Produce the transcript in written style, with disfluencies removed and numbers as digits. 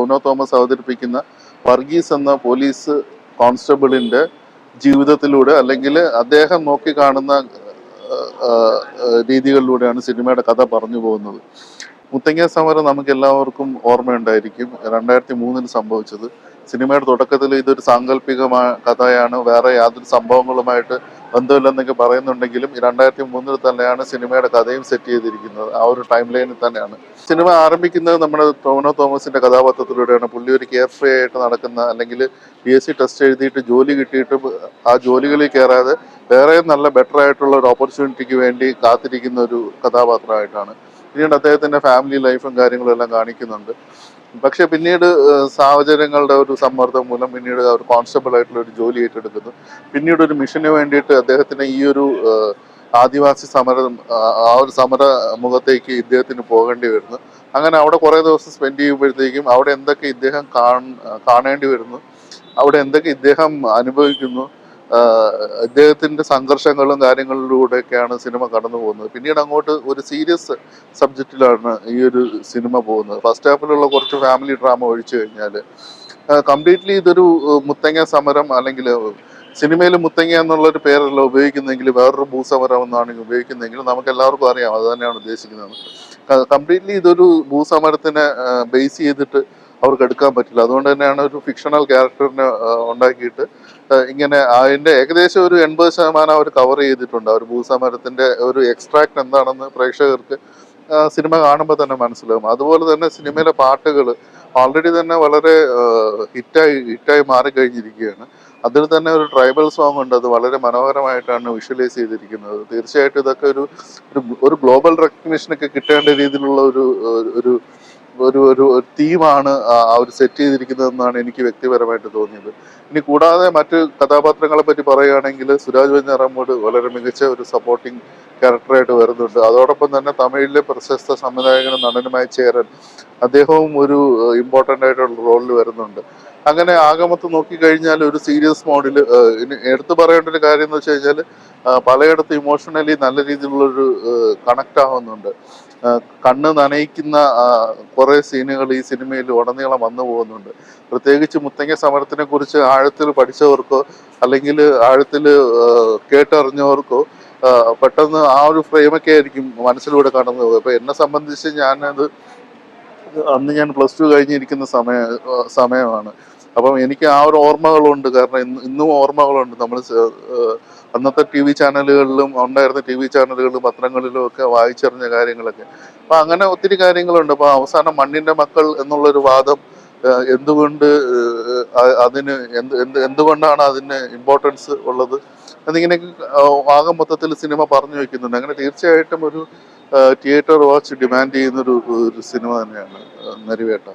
ടൊവിനോ തോമസ് അവതരിപ്പിക്കുന്ന വർഗീസ് എന്ന പോലീസ് കോൺസ്റ്റബിളിന്റെ ജീവിതത്തിലൂടെ അല്ലെങ്കിൽ അദ്ദേഹം നോക്കിക്കാണുന്ന രീതികളിലൂടെയാണ് സിനിമയുടെ കഥ പറഞ്ഞു പോകുന്നത്. മുത്തങ്ങ സമരം നമുക്ക് എല്ലാവർക്കും ഓർമ്മയുണ്ടായിരിക്കും. 2003 സംഭവിച്ചത്. സിനിമയുടെ തുടക്കത്തിൽ ഇതൊരു സാങ്കല്പികമായ കഥയാണ്, വേറെ യാതൊരു സംഭവങ്ങളുമായിട്ട് ബന്ധമില്ലെന്നൊക്കെ പറയുന്നുണ്ടെങ്കിലും 2003 തന്നെയാണ് സിനിമയുടെ കഥയും സെറ്റ് ചെയ്തിരിക്കുന്നത്. ആ ഒരു ടൈം ലൈനിൽ തന്നെയാണ് സിനിമ ആരംഭിക്കുന്നത്. നമ്മുടെ ടൊവിനോ തോമസിന്റെ കഥാപാത്രത്തിലൂടെയാണ്. പുള്ളി ഒരു കെയർ ഫ്രീ ആയിട്ട് നടക്കുന്ന, അല്ലെങ്കിൽ PSC ടെസ്റ്റ് എഴുതിയിട്ട് ജോലി കിട്ടിയിട്ട് ആ ജോലികളിൽ കയറാതെ വേറെ നല്ല ബെറ്റർ ആയിട്ടുള്ള ഒരു ഓപ്പർച്യൂണിറ്റിക്ക് വേണ്ടി കാത്തിരിക്കുന്ന ഒരു കഥാപാത്രമായിട്ടാണ്. പിന്നീട് അദ്ദേഹത്തിന്റെ ഫാമിലി ലൈഫും കാര്യങ്ങളും എല്ലാം കാണിക്കുന്നുണ്ട്. പക്ഷെ പിന്നീട് സാഹചര്യങ്ങളുടെ ഒരു സമ്മർദ്ദം മൂലം പിന്നീട് ഒരു കോൺസ്റ്റബിൾ ആയിട്ടുള്ള ഒരു ജോലി ഏറ്റെടുക്കുന്നു. പിന്നീട് ഒരു മിഷന് വേണ്ടിയിട്ട് അദ്ദേഹത്തിന് ഈ ഒരു ആദിവാസി സമരം, ആ ഒരു സമര മുഖത്തേക്ക് ഇദ്ദേഹത്തിന് പോകേണ്ടി വരുന്നു. അങ്ങനെ അവിടെ കുറെ ദിവസം സ്പെൻഡ് ചെയ്യുമ്പോഴത്തേക്കും അവിടെ എന്തൊക്കെ ഇദ്ദേഹം കാണേണ്ടി വരുന്നു, അവിടെ എന്തൊക്കെ ഇദ്ദേഹം അനുഭവിക്കുന്നു, ഇദ്ദേഹത്തിന്റെ സംഘർഷങ്ങളും കാര്യങ്ങളിലൂടെയൊക്കെയാണ് സിനിമ കടന്നു പോകുന്നത്. പിന്നീട് അങ്ങോട്ട് ഒരു സീരിയസ് സബ്ജക്റ്റിലാണ് ഈ ഒരു സിനിമ പോകുന്നത്. ഫസ്റ്റ് ഹാഫിലുള്ള കുറച്ച് ഫാമിലി ഡ്രാമ ഒഴിച്ചു കഴിഞ്ഞാൽ കംപ്ലീറ്റ്ലി ഇതൊരു മുത്തങ്ങ സമരം, അല്ലെങ്കിൽ സിനിമയിൽ മുത്തങ്ങ എന്നുള്ളൊരു പേരല്ല ഉപയോഗിക്കുന്നെങ്കിൽ വേറൊരു ഭൂസമരം എന്നാണ് ഉപയോഗിക്കുന്നതെങ്കിൽ നമുക്ക് എല്ലാവർക്കും അറിയാം അത് തന്നെയാണ് ഉദ്ദേശിക്കുന്നത്. കംപ്ലീറ്റ്ലി ഇതൊരു ഭൂസമരത്തിനെ ബേസ് ചെയ്തിട്ട് അവർക്ക് എടുക്കാൻ പറ്റില്ല. അതുകൊണ്ട് തന്നെയാണ് ഒരു ഫിക്ഷണൽ ക്യാരക്ടറിനെ ഉണ്ടാക്കിയിട്ട് ഇങ്ങനെ അതിന്റെ ഏകദേശം ഒരു 80% അവർ കവർ ചെയ്തിട്ടുണ്ട്. ഒരു ഭൂസമരത്തിന്റെ ഒരു എക്സ്ട്രാക്ട് എന്താണെന്ന് പ്രേക്ഷകർക്ക് സിനിമ കാണുമ്പോൾ തന്നെ മനസ്സിലാവും. അതുപോലെ തന്നെ സിനിമയിലെ പാട്ടുകൾ ഓൾറെഡി തന്നെ വളരെ ഹിറ്റായി മാറിക്കഴിഞ്ഞിരിക്കുകയാണ്. അതിൽ തന്നെ ഒരു ട്രൈബൽ സോങ് ഉണ്ട്, അത് വളരെ മനോഹരമായിട്ടാണ് വിഷ്വലൈസ് ചെയ്തിരിക്കുന്നത്. തീർച്ചയായിട്ടും ഇതൊക്കെ ഒരു ഗ്ലോബൽ റെക്കഗ്നിഷനൊക്കെ കിട്ടേണ്ട രീതിയിലുള്ള ഒരു ഒരു ഒരു തീമാണ് അവർ സെറ്റ് ചെയ്തിരിക്കുന്നതെന്നാണ് എനിക്ക് വ്യക്തിപരമായിട്ട് തോന്നിയത്. ഇനി കൂടാതെ മറ്റ് കഥാപാത്രങ്ങളെ പറ്റി പറയുകയാണെങ്കിൽ സുരാജ് വെഞ്ഞാറമ്മൂട് വളരെ മികച്ച ഒരു സപ്പോർട്ടിങ് ക്യാരക്ടറായിട്ട് വരുന്നുണ്ട്. അതോടൊപ്പം തന്നെ തമിഴിലെ പ്രശസ്ത സംവിധായകനും നടനുമായ ചേരൻ, അദ്ദേഹവും ഒരു ഇമ്പോർട്ടൻ്റ് ആയിട്ടുള്ള റോളിൽ വരുന്നുണ്ട്. അങ്ങനെ ആകമൊത്തം നോക്കിക്കഴിഞ്ഞാൽ ഒരു സീരിയസ് മോഡിൽ ഇനി എടുത്തു പറയേണ്ട ഒരു കാര്യം എന്ന് വെച്ച് കഴിഞ്ഞാൽ പലയിടത്തും ഇമോഷണലി നല്ല രീതിയിലുള്ളൊരു കണക്ട് ആവുന്നുണ്ട്. കണ്ണ് നനയിക്കുന്ന കുറെ സീനുകൾ ഈ സിനിമയിൽ ഉടനീളം വന്നു പോകുന്നുണ്ട്. പ്രത്യേകിച്ച് മുത്തങ്ങ സമരത്തിനെ കുറിച്ച് ആഴത്തിൽ പഠിച്ചവർക്കോ അല്ലെങ്കിൽ ആഴത്തിൽ കേട്ടറിഞ്ഞവർക്കോ പെട്ടെന്ന് ആ ഒരു ഫ്രെയിമൊക്കെ ആയിരിക്കും മനസ്സിലൂടെ കടന്നു പോകുക. അപ്പൊ എന്നെ സംബന്ധിച്ച് അന്ന് ഞാൻ +2 കഴിഞ്ഞിരിക്കുന്ന സമയമാണ്. അപ്പം എനിക്ക് ആ ഒരു ഓർമ്മകളുണ്ട്. കാരണം ഇന്നും ഓർമ്മകളുണ്ട്. നമ്മൾ അന്നത്തെ TV ചാനലുകളിലും ഉണ്ടായിരുന്ന TV ചാനലുകളിലും പത്രങ്ങളിലും ഒക്കെ വായിച്ചറിഞ്ഞ കാര്യങ്ങളൊക്കെ. അപ്പൊ അങ്ങനെ ഒത്തിരി കാര്യങ്ങളുണ്ട്. അപ്പൊ അവസാനം മണ്ണിന്റെ മക്കൾ എന്നുള്ളൊരു വാദം എന്തുകൊണ്ട് എന്തുകൊണ്ടാണ് അതിന് ഇമ്പോർട്ടൻസ് ഉള്ളത് എന്നിങ്ങനെയൊക്കെ ആകെ മൊത്തത്തിൽ സിനിമ പറഞ്ഞു വെക്കുന്നുണ്ട്. അങ്ങനെ തീർച്ചയായിട്ടും ഒരു തിയേറ്റർ വാച്ച് ഡിമാൻഡ് ചെയ്യുന്ന ഒരു സിനിമ തന്നെയാണ് നരിവേട്ട.